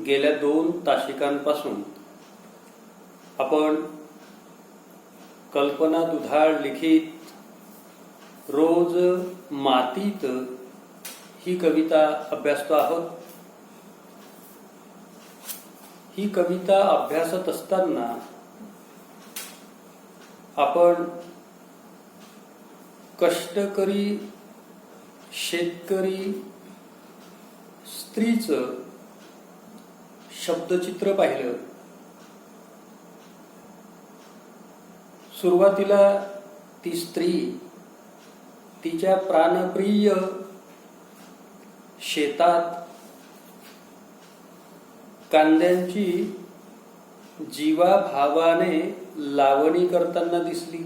गेल्या 2 तासिकांपासून आपण कल्पना दुधाळ लिखित रोज मातीत ही कविता अभ्यासतो आहोत. ही कविता अभ्यासत असताना आपण कष्टकरी शेतकरी स्त्रीचं शब्दचित्र पाहिलं. सुरुवातीला ती स्त्री तिच्या प्राणप्रिय शेतात कांद्यांची जीवाभावाने लावणी करताना दिसली.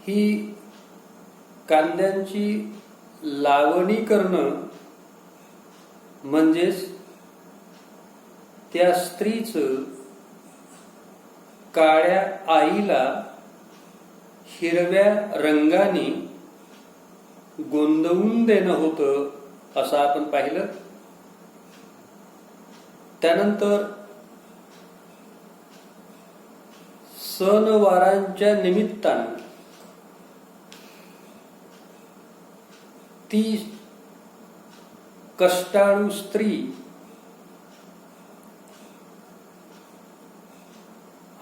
ही कांद्यांची लावणी करणं म्हणजेच त्या स्त्रीचं काळ्या आईला हिरव्या रंगाने गोंदवून देणं होतं असं आपण पाहिलं. त्यानंतर सणवारांच्या निमित्तानं ती कष्टाळू स्त्री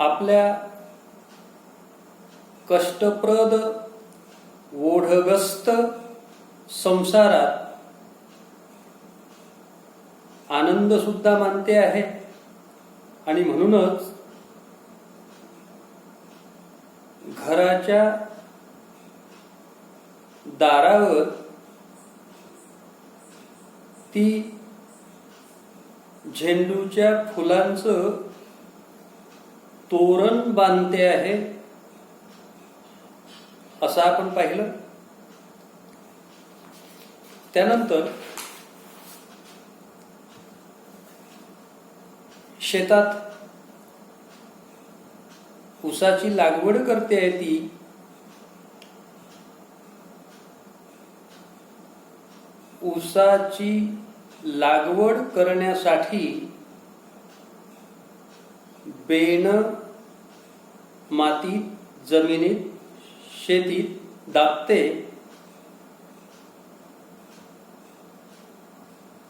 आपल्या कष्टप्रद ओढगस्त संसारात आनंद सुद्धा मानते आहे आणि म्हणूनच घराच्या दारावर ती झेंडूच्या फुलांचं तोरण बांधते आहे असं आपण पाहिलं. त्यानंतर शेतात ऊसाची लागवड करते आहे ती. ऊसाची लागवड करण्यासाठी बेन मातीत जमिनीत शेतीत दाबते.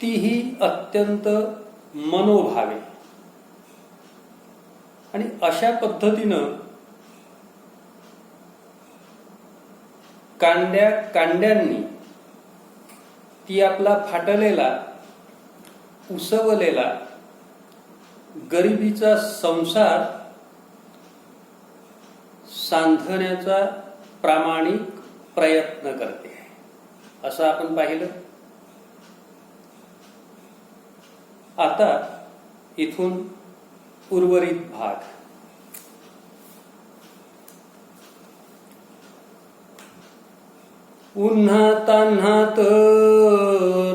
तीही अत्यंत मनोभावे आणि अशा पद्धतीनं कांड्यांनी ती आपला फाटलेला उसवलेला गरिबीचा संसार सांधण्याचा प्रामाणिक प्रयत्न करते असं आपण पाहिलं. आता इथून उर्वरित भाग. उन्हा तान्हात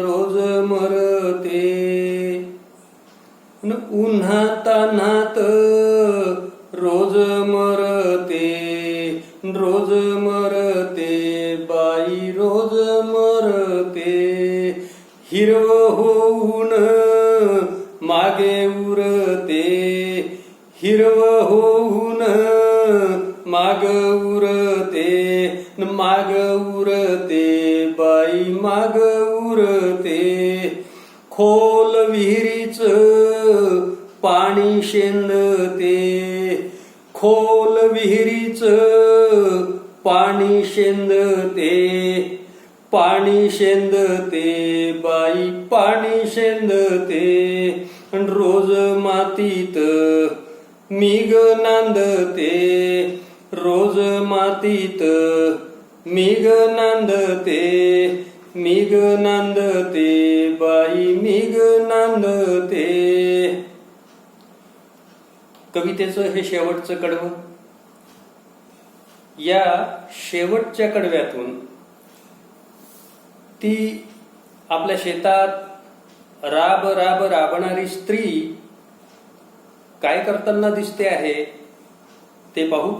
रोज मरते, उन्हा तान्हात रोज मरते, रोज मरते बाई रोज मरते. हिरवं होऊन मागे उरते, हिरवं होऊन माग उरते, माग उरते बाई माग उरते. खोल विहिरीच पाणी शेंदते, खोल विहिरीच पाणी शेंदते, पाणी शेंदते बाई पाणी शेंदते. रोज मातीत मिग नांदते, रोज मातीत मिग नांदते, मिग नांदते बाई मिग नांदते. कवितेचं हे शेवटचं कडवं. या शेवटच्या कडव्यातून ती आपल्या शेतात राब राब राबणारी स्त्री काय करताना दिसते आहे ते पाहू.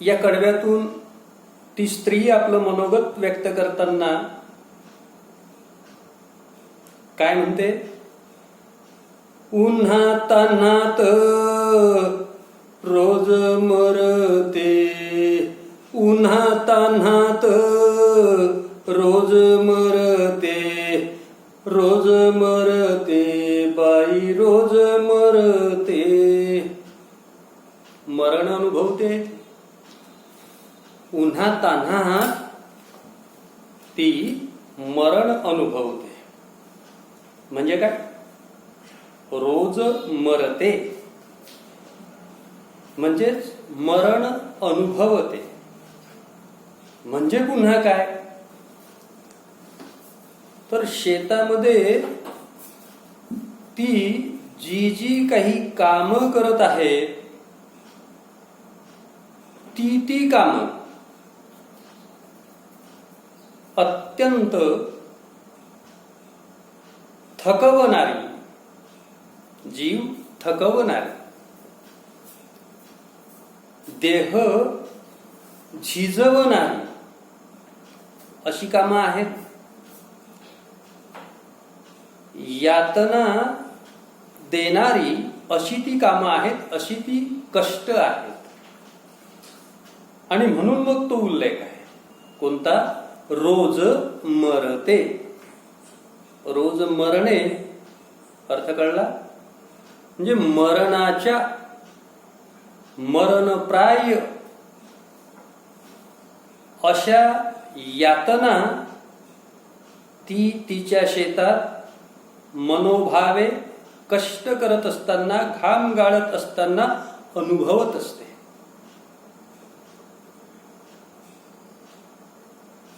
या कडव्यातून ती स्त्री आपलं मनोगत व्यक्त करताना काय म्हणते? उन्हा तान्हात रोज मरते, उन्हा तान्हात रोज मरते, रोज मरते बाई रोज मरते. मरण अनुभवते. उन्हा तान्हात ती मरण अनुभवते. म्हणजे काय? रोज मरते म्हणजेच मरण अनुभवते. म्हणजे पुन्हा काय? तर शेतामध्ये ती जी जी काही कामं करत आहे ती कामं अत्यंत थकवणारी, जीव थकवणारी, देह झिजवणारी अशी कामं आहेत. यातना देणारी अशी ती कामं आहेत, अशी ती कष्ट आहेत. आणि म्हणून मग तो उल्लेख आहे कोणता? रोज मरते. रोज मरणे अर्थ कळला? म्हणजे मरणाच्या, मरणप्राय अशा यातना ती तिच्या शेतात मनोभावे कष्ट करत असताना, घाम गाळत असताना अनुभवत असते.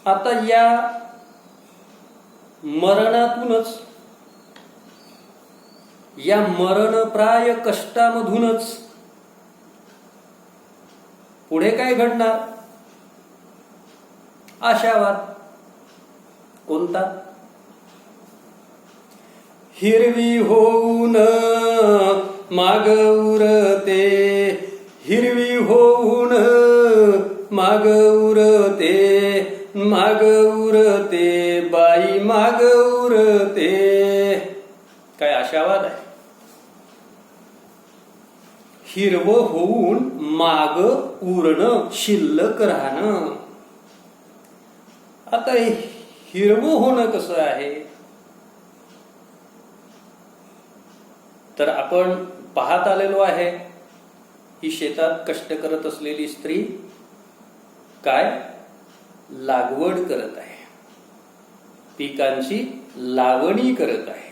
आता या मरणातूनच, या मरणप्राय कष्टामधूनच पुढे काय घडणार? आशावाद. कोणता? हिरवी होऊन माग उरते, हिरवी होऊन माग उरते, माग उरते बाई माग उरते. काय आशावाद आहे? हिरवं होऊन माग उरणं, शिल्लक राहणं. आता हिरवं होणं कसं आहे? तर आपण पाहत आलेलो आहे ही शेतात कष्ट करत असलेली स्त्री काय लागवड करत आहे, पिकांची लावणी करत आहे.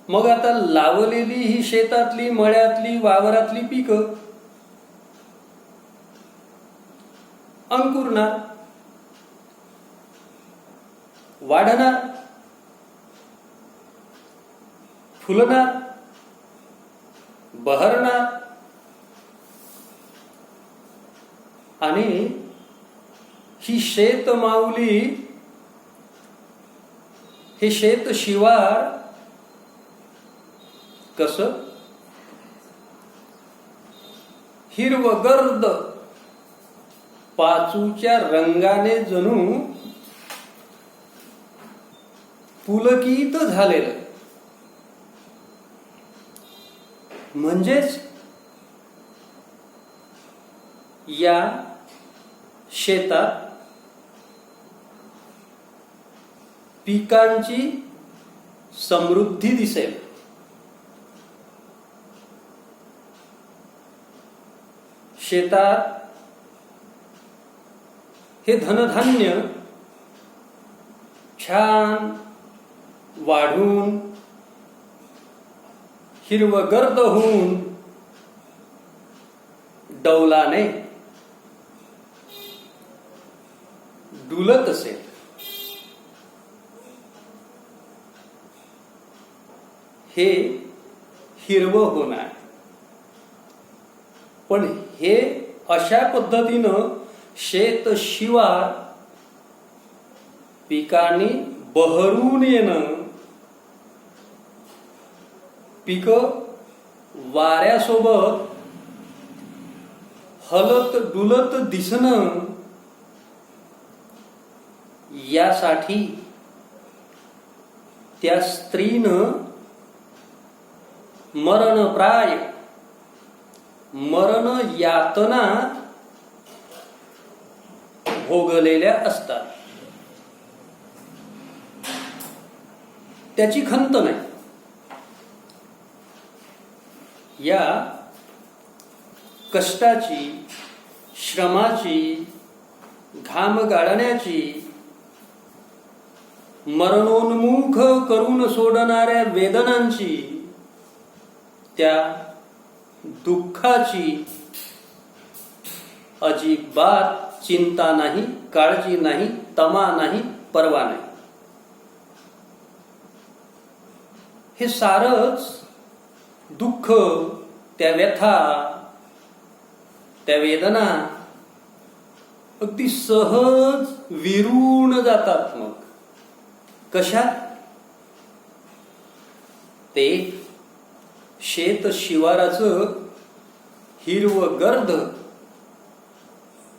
मग आता लावलेली ही शेतातली, मळ्यातली, वावरातली पिकं अंकुरणार, वाढणार, फुलणार, बहरणार आणि ही शेत माऊली, हे शेत शिवार कसं हिरवगर्द पाचूच्या रंगाने जणू पुलकित झालेलं. म्हणजेच या शेतात पिकांची समृद्धी दिसेल. शेतात हे धनधान्य छान वाढून, हिरवगर्द होऊन डौलाने डुलत असेल. हे हिरवं होणार. पण हे अशा पद्धतीनं शेत शिवार पिकांनी बहरून येणं, पिकं वाऱ्यासोबत हलत डुलत दिसणं यासाठी त्या स्त्रीनं मरणप्राय मरण यातना भोगलेल्या असतात. त्याची खंत नाही. या कष्टाची, श्रमाची, घाम गाळण्याची, मरणोन्मुख करून सोडणाऱ्या वेदनांची, त्या दुःखाची अजिबात चिंता नाही, काळजी नाही, तमा नाही, पर्वा नाही. हे सारच दुःख, त्या व्यथा, त्या वेदना अगदी सहज विरून जातात. मग कशात? ते शेत शिवाराचं हिरवगर्द,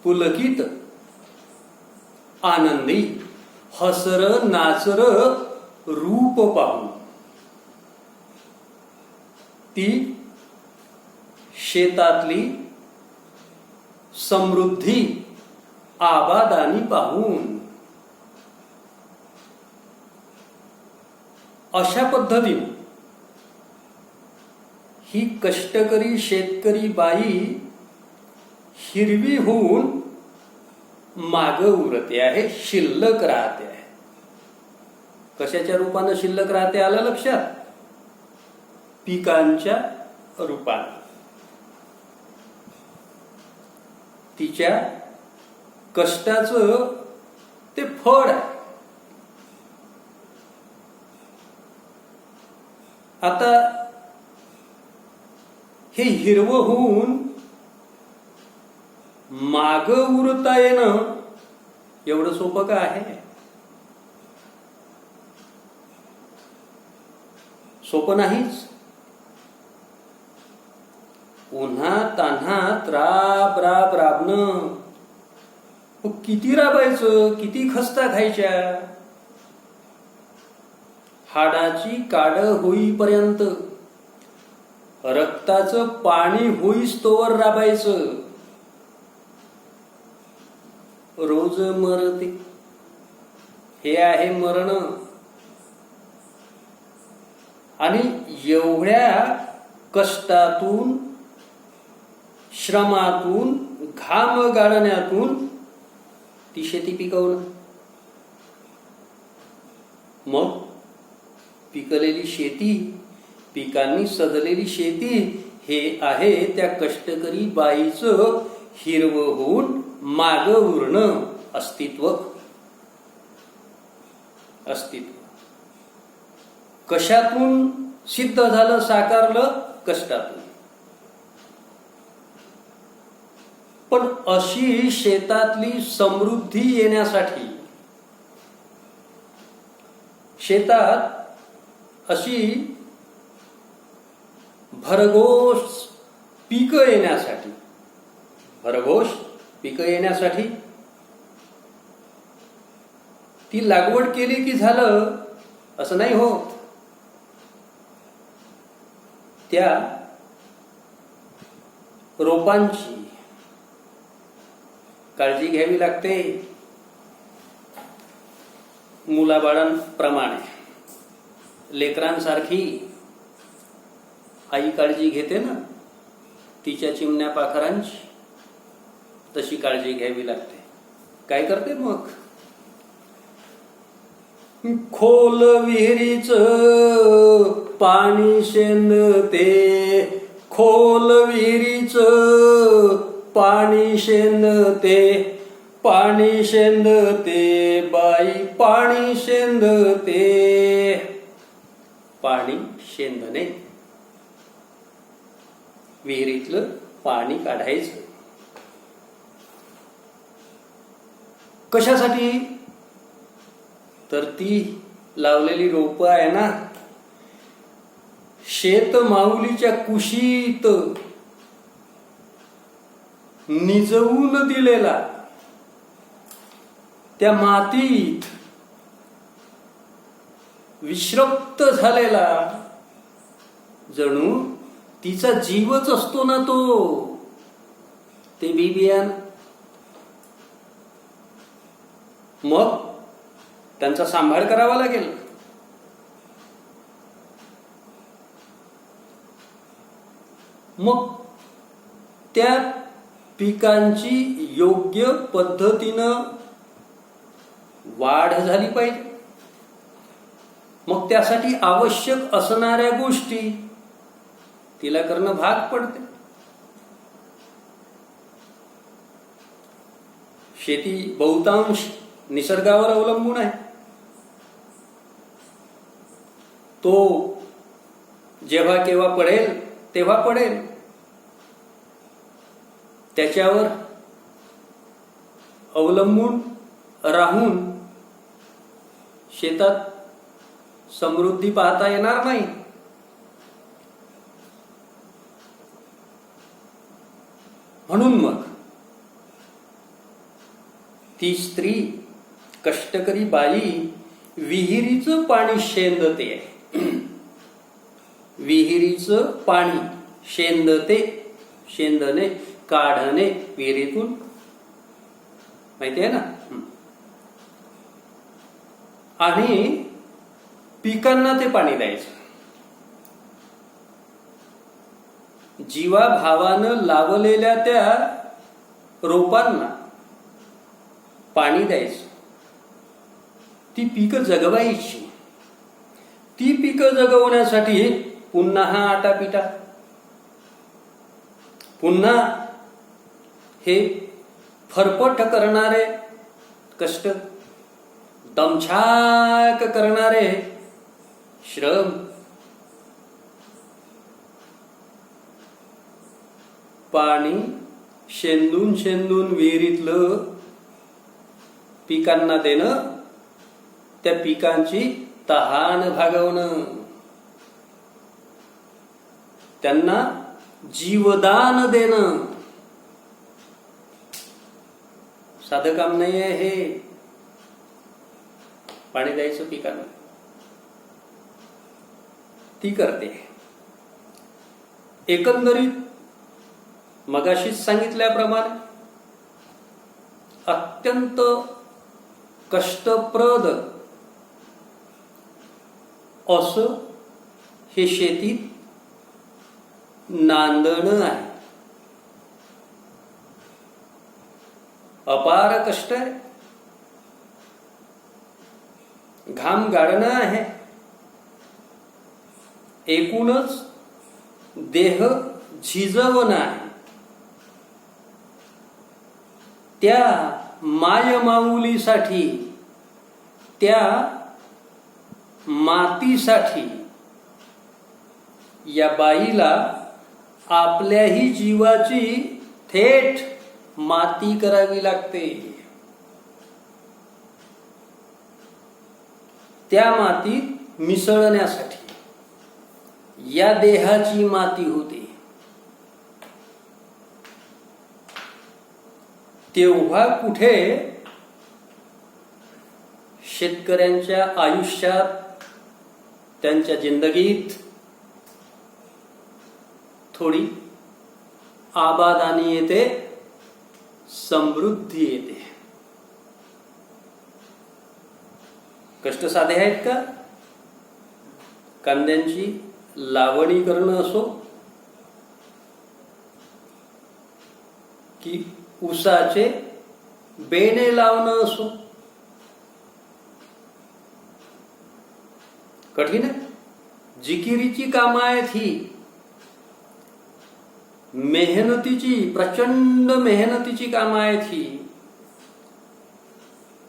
पुलकित, आनंदी, हसर नाचर रूप पाहून, ती शेतातली समृद्धी आबादानी पाहून, अशा पद्धतीने ही कष्टकरी शेतकरी बाई हिरवी होऊन माग उरते आहे, शिल्लक राहते आहे. कशाच्या रूपानं शिल्लक राहते आलं लक्षात? पिकांच्या रूपानं. तिच्या कष्टाचं ते फळ आहे. आता हे हिरवं होऊन माग उरता येणं एवढं सोपं का आहे? सोपं नाहीच. उन्हा तान्हात राब राब राबणं, किती राबायचं, किती खस्ता खायच्या, हाडाची काड होईपर्यंत, रक्ताचं पाणी होईस्तोवर राबायचं. रोज मरते, हे आहे मरण. आणि एवढ्या कष्टातून, श्रमातून, घाम गाळण्यातून ती शेती पिकवणं. मग पिकलेली शेती, पिकांनी सजलेली शेती, हे आहे त्या कष्टकरी बाईचं हिरवं होऊन माग उरणं अस्तित्व. अस्तित्व कशातून सिद्ध झालं, साकारलं? कष्टातून. पण अशी शेतातली समृद्धी येण्यासाठी, शेतात अशी भरघोष पिकं येण्यासाठी, भरघोष पिकं येण्यासाठी ती लागवड केली की झालं असं नाही होत. त्या रोपांची काळजी घ्यावी लागते. मुलाबाळांप्रमाणे, लेकरांसारखी आई काळजी घेते ना तिच्या चिमण्या पाखरांची, तशी काळजी घ्यावी लागते. काय करते मग? खोल विहिरीच पाणी शेंदते, खोल विहिरीच पाणी शेंदते, पाणी शेंदते बाई, पाणी शेंदते. पाणी शेंदणे, विहिरीतलं पाणी काढायचं. कशासाठी? तर ती लावलेली रोपं आहे ना, शेत माऊलीच्या कुशीत निजवून दिलेला, त्या मातीत विश्रक्त झालेला, जणू तिचा जीवच असतो ना तो, ते बी बियाणं. मग त्यांचा सांभाळ करावा लागेल. मग त्या पिकांची योग्य पद्धतीनं वाढ झाली पाहिजे. मग त्यासाठी आवश्यक असणाऱ्या गोष्टी तिला करणं भाग पडते. शेती बहुतांश निसर्गावर अवलंबून आहे. तो जेव्हा केव्हा पडेल तेव्हा पडेल, त्याच्यावर अवलंबून राहून शेतात समृद्धी पाहता येणार नाही. म्हणून मग ती स्त्री, कष्टकरी बाई विहिरीचं पाणी शेंदते. विहिरीचं पाणी शेंदते, शेंदणे काढणे विहिरीतून, माहिती आहे ना. आणि पिकांना ते पाणी द्यायचं. जीवाभावानं लावलेल्या त्या रोपांना पाणी द्यायचं. ती पिकं जगवायची. ती पिकं जगवण्यासाठी पुन्हा हा आटापिटा, पुन्हा हे फरफट करणारे कष्ट, दमछाक करणारे श्रम. पाणी शेंदून शेंदून विहिरीतलं पिकांना देणं, त्या पिकांची तहान भागवणं, त्यांना जीवदान देणं साधं काम नाही आहे हे. पाणी द्यायचं पिकांना, ती करते. एकंदरीत मगाशीच सांगितल्याप्रमाणे अत्यंत कष्टप्रद असं हे शेतीत नांदणं आहे. अपार कष्ट आहे, घाम गाळणं आहे, एकूणच देह झिजवणं आहे. त्या मायमाऊलीसाठी, त्या मातीसाठी या बाईला आपल्याही जीवाची थेट माती करावी लागते. त्या मातीत मिसळण्यासाठी या देहाची माती होते. तेव्हा कुठे शेतकऱ्यांच्या आयुष्यात, त्यांच्या जिंदगीत थोडी आबादानी येते, समृद्धी येते. कष्ट साधे आहेत का? कांद्यांची लावणी करणं असो की ऊसाचे बेणे लावणं असो, कठीण आहे. जिकिरीची कामं आहेत ही, मेहनतीची, प्रचंड मेहनतीची कामं आहेत ही.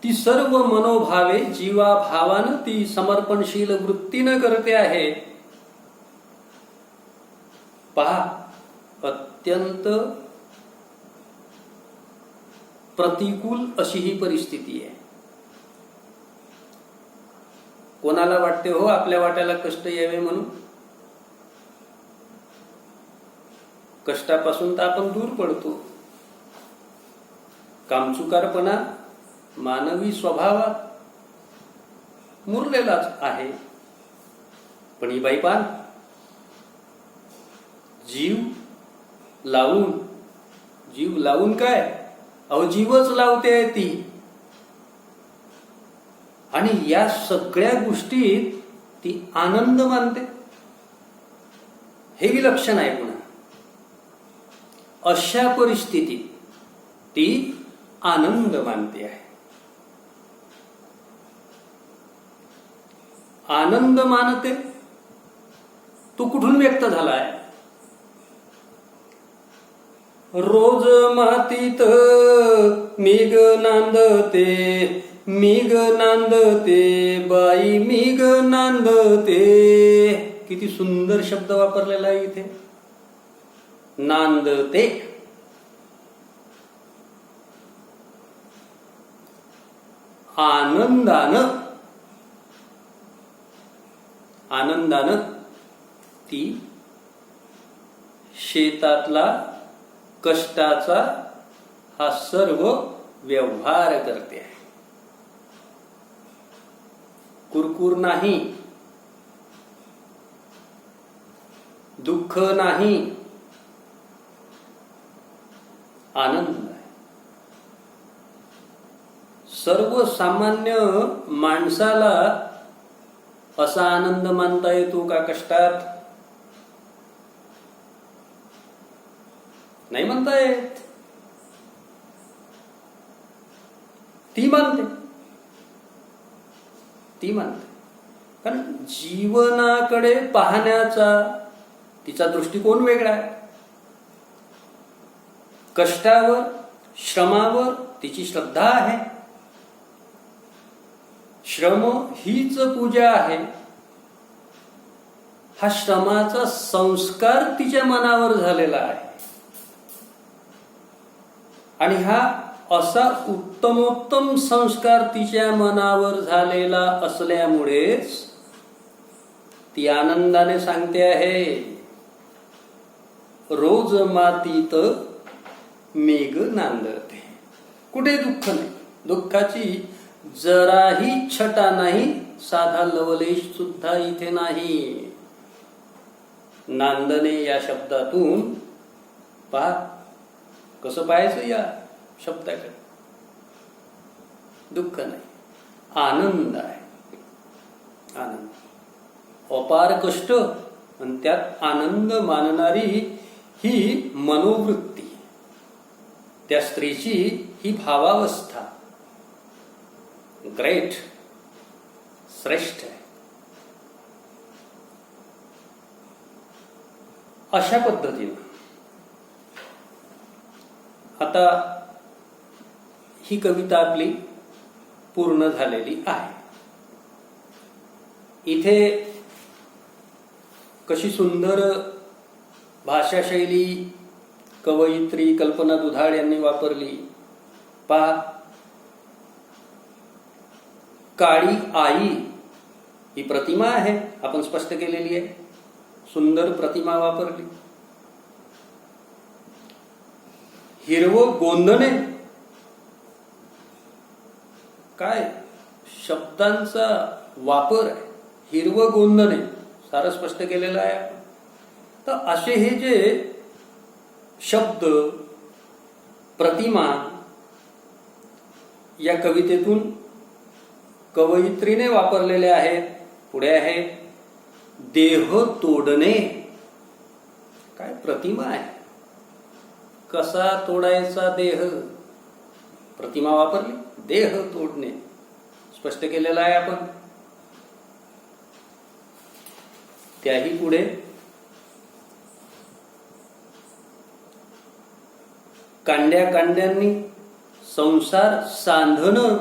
ती सर्व मनोभावे जीवाभावानं ती समर्पणशील वृत्तीनं करते आहे. पहा, अत्यंत प्रतिकूल अशी ही परिस्थिती आहे. कोणाला वाटते हो आपल्या वाट्याला कष्ट यावे म्हणून? कष्टापासून तर आपण दूर पडतो. कामचुकारपणा मानवी स्वभावात मुरलेलाच आहे. पण ही बाई पान जीव लावून काय, अहो जीवच लावते ती. आणि या सगळ्या गोष्टीत ती आनंद मानते. हे विलक्षण आहे. पुन्हा अशा परिस्थितीत ती आनंद मानते आहे. आनंद मानते तो कुठून व्यक्त झालाय? रोज मातीत मिग नांदते बाई मिग नांदते. किती सुंदर शब्द वापरलेला आहे इथे. नांदते. आनंदानं ती शेतातला कष्टाचा हा सर्व व्यवहार करते आहे. कुरकुर नाही, दुःख नाही, आनंद आहे. सर्वसामान्य माणसाला असा आनंद मानता येतो का कष्टात? नाही म्हणता येत. ती मानते. कारण जीवनाकडे पाहण्याचा तिचा दृष्टिकोन वेगळा आहे. कष्टावर, श्रमावर तिची श्रद्धा आहे. श्रम हीच पूजा आहे. हा श्रमाचा संस्कार तिच्या मनावर झालेला आहे. आणि हा असा उत्तमोत्तम संस्कार तिच्या मनावर झालेला असल्यामुळेच ती आनंदाने सांगते आहे, रोज मातीत मेघ नांदते. कुठे दुःख नाही. दुःखाची जराही छटा नाही, साधा लवलेश सुद्धा इथे नाही. नांदणे या शब्दातून पहा कसं पाहायचं या शब्दाकडे. दुःख नाही, आनंद आहे. आनंद, अपार कष्ट आणि त्यात आनंद मानणारी ही मनोवृत्ती, त्या स्त्रीची ही भावावस्था ग्रेट, श्रेष्ठ आहे. अशा पद्धतीनं आता ही कविता आपली पूर्ण झालेली आहे. इथे कशी सुंदर भाषाशैली कवयित्री कल्पना दुधाळ यांनी वापरली पहा. काळी आई ही प्रतिमा आहे, आपण स्पष्ट केलेली आहे. सुंदर प्रतिमा वापरली. हिरवं गोंदणे, काय शब्दांचा वापर आहे. हिरवं गोंदणे सारं स्पष्ट केलेलं आहे. तर असे हे जे शब्द प्रतिमा या कवितेतून कवयित्रीने वापरलेले आहेत. पुढे आहे देह तोडणे. काय प्रतिमा आहे. कसा तोडायचा देह, प्रतिमा वापरली. देह तोडणे स्पष्ट केलेला आहे आपण. त्याही पुढे कांड्या कांड्यांनी संसार सांधणं,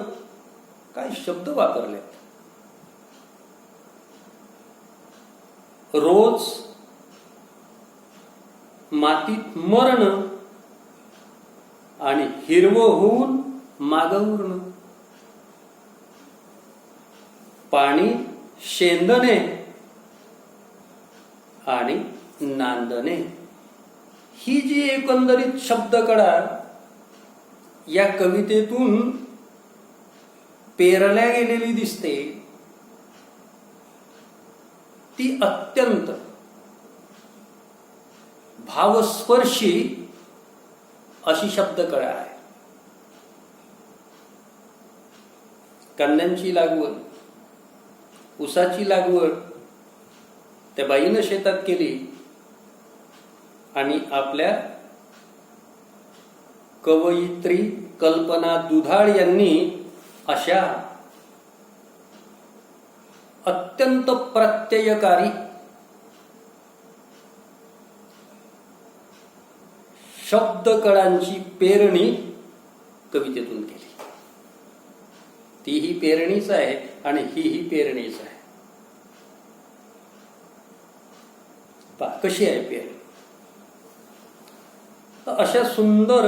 काय शब्द वापरले. रोज मातीत मरण आणि हिरवं होऊन मागवरणं. पाणी शेंदणे आणि नांदणे. ही जी एकंदरीत शब्दकडा या कवितेतून पेरल्या गेलेली दिसते ती अत्यंत भावस्पर्शी अशी शब्दकळा आहे. कांद्यांची लागवड, ऊसाची लागवड त्या बाईनं शेतात केली आणि आपल्या कवयित्री कल्पना दुधाळ यांनी अशा अत्यंत प्रत्ययकारी शब्दकळांची पेरणी कवितेतून केली. तीही पेरणीच आहे आणि हीही पेरणीच आहे. पहा कशी आहे पेरणी. तर अशा सुंदर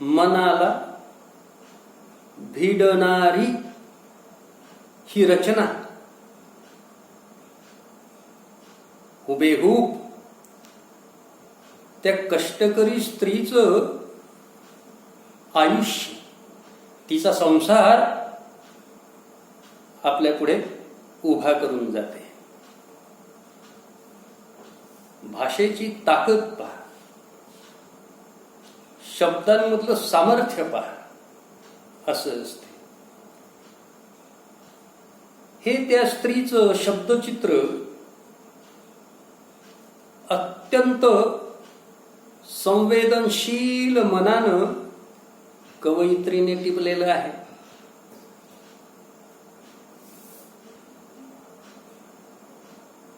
मनाला भिडणारी ही रचना हुबेहूब त्या कष्टकरी स्त्रीचं आयुष्य, तिचा संसार आपल्या पुढे उभा करून जाते. भाषेची ताकद पहा, शब्दांमधलं सामर्थ्य पहा, असं असते. हे त्या स्त्रीचं शब्दचित्र अत्यंत संवेदनशील मनानं कवयित्रीने टिपलेलं आहे.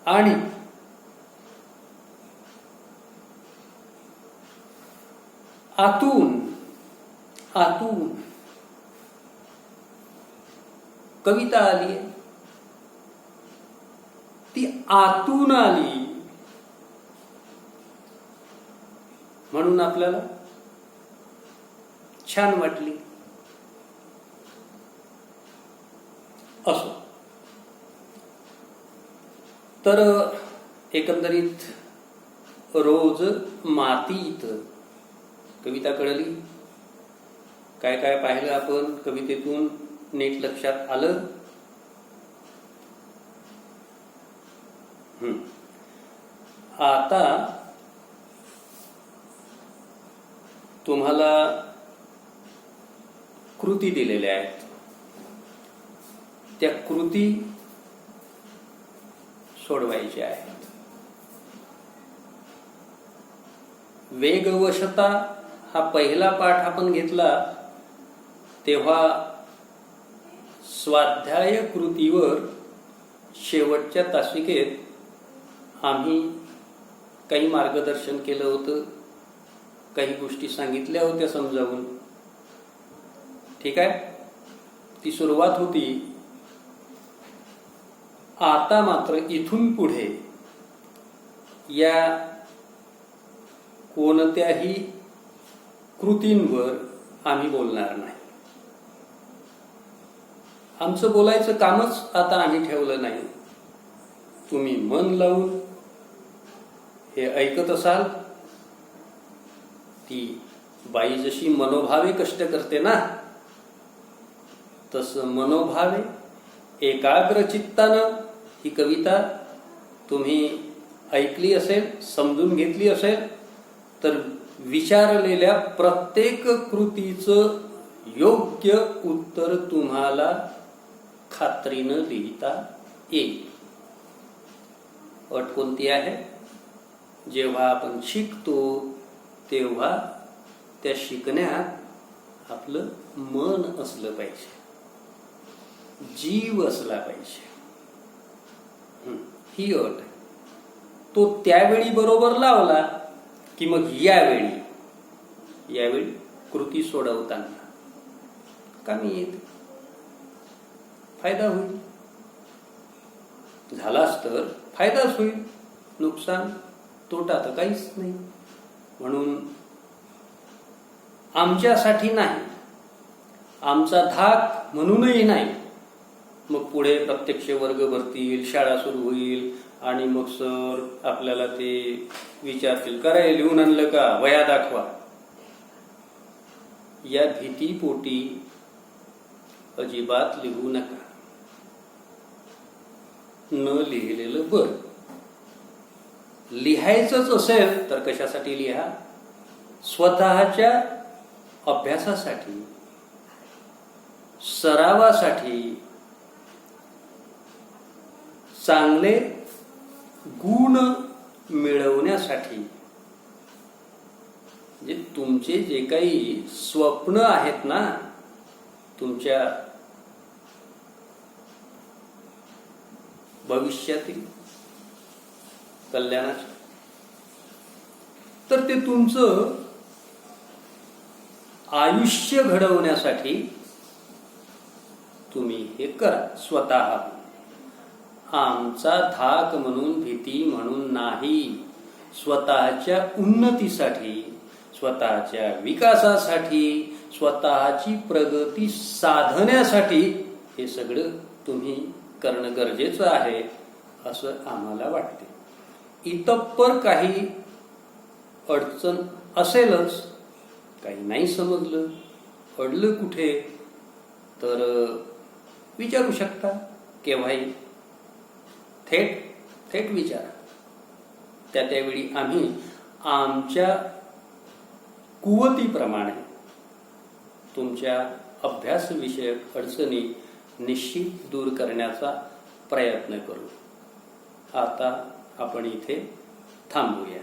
आणि आतून कविता आली, ती आतून आली म्हणून आपल्याला छान वाटली. असो, तर एकंदरीत रोज मातीत कविता कळली. काय काय पाहिलं आपण कवितेतून, नीट लक्षात आलं. आता तुम्हाला कृती दिलेल्या आहेत. त्या कृती सोडवायच्या आहेत. वेगवशता हा पहिला पाठ आपण घेतला तेव्हा स्वाध्याय कृतीवर शेवटच्या तासिकेत आम्ही काही मार्गदर्शन केलं होतं, काही गोष्टी सांगितल्या होत्या समजावून. ठीक आहे, ती सुरुवात होती. आता मात्र इथून पुढे या कोणत्याही कृतींवर आम्ही बोलणार नाही. आमचं बोलायचं कामच आता आम्ही ठेवलं नाही. तुम्ही मन लावून हे ऐकत असाल. ती बाई जशी मनोभावे कष्ट करते ना, तसं मनोभावे एकाग्र चित्तानं ही कविता तुम्ही ऐकली असेल, समजून घेतली असेल, तर विचारलेल्या प्रत्येक कृतीचं योग्य उत्तर तुम्हाला खात्रीनं लिहिता येईल. अट कोणती आहे? जेव्हा आपण शिकतो तेव्हा त्या शिकण्यात आपलं मन असलं पाहिजे, जीव असला पाहिजे. ही अट आहे. तो त्यावेळी बरोबर लावला की मग यावेळी कृती सोडवताना कामी येते, फायदा होईल. झालाच तर फायदाच होईल, नुकसान तोटा तर काहीच नाही. म्हणून आमच्यासाठी नाही, आमचा धाक म्हणूनही नाही. मग पुढे प्रत्यक्ष वर्ग भरतील, शाळा सुरू होईल आणि मग सर आपल्याला ते विचारतील, काय लिहून आणलं का, वह्या दाखवा. या भीतीपोटी अजिबात लिहू नका. न लिहिलेलं बरं. लिहायचंच असेल तर कशासाठी लिहा? स्वतःच्या अभ्यासासाठी, सरावासाठी, चांगले गुण मिळवण्यासाठी. म्हणजे तुमचे जे काही स्वप्न आहेत ना तुमच्या भविष्यातील कल्याणाचे, तर ते तुमचं आयुष्य घडवण्यासाठी तुम्ही हे करा स्वतः. आमचा धाक म्हणून, भीती म्हणून नाही. स्वतःच्या उन्नतीसाठी, स्वतःच्या विकासासाठी, स्वतःची प्रगती साधण्यासाठी हे सगळं तुम्ही करणं गरजेचं आहे असं आम्हाला वाटते. इतप्पर काही अडचण असेलच, काही नाही समजलं, अडलं कुठे, तर विचारू शकता केव्हाही. थेट विचारा. त्यावेळी आम्ही आमच्या कुवतीप्रमाणे तुमच्या अभ्यासविषयक अडचणी निश्चित दूर करण्याचा प्रयत्न करू. आता आपण इथे थांबूया.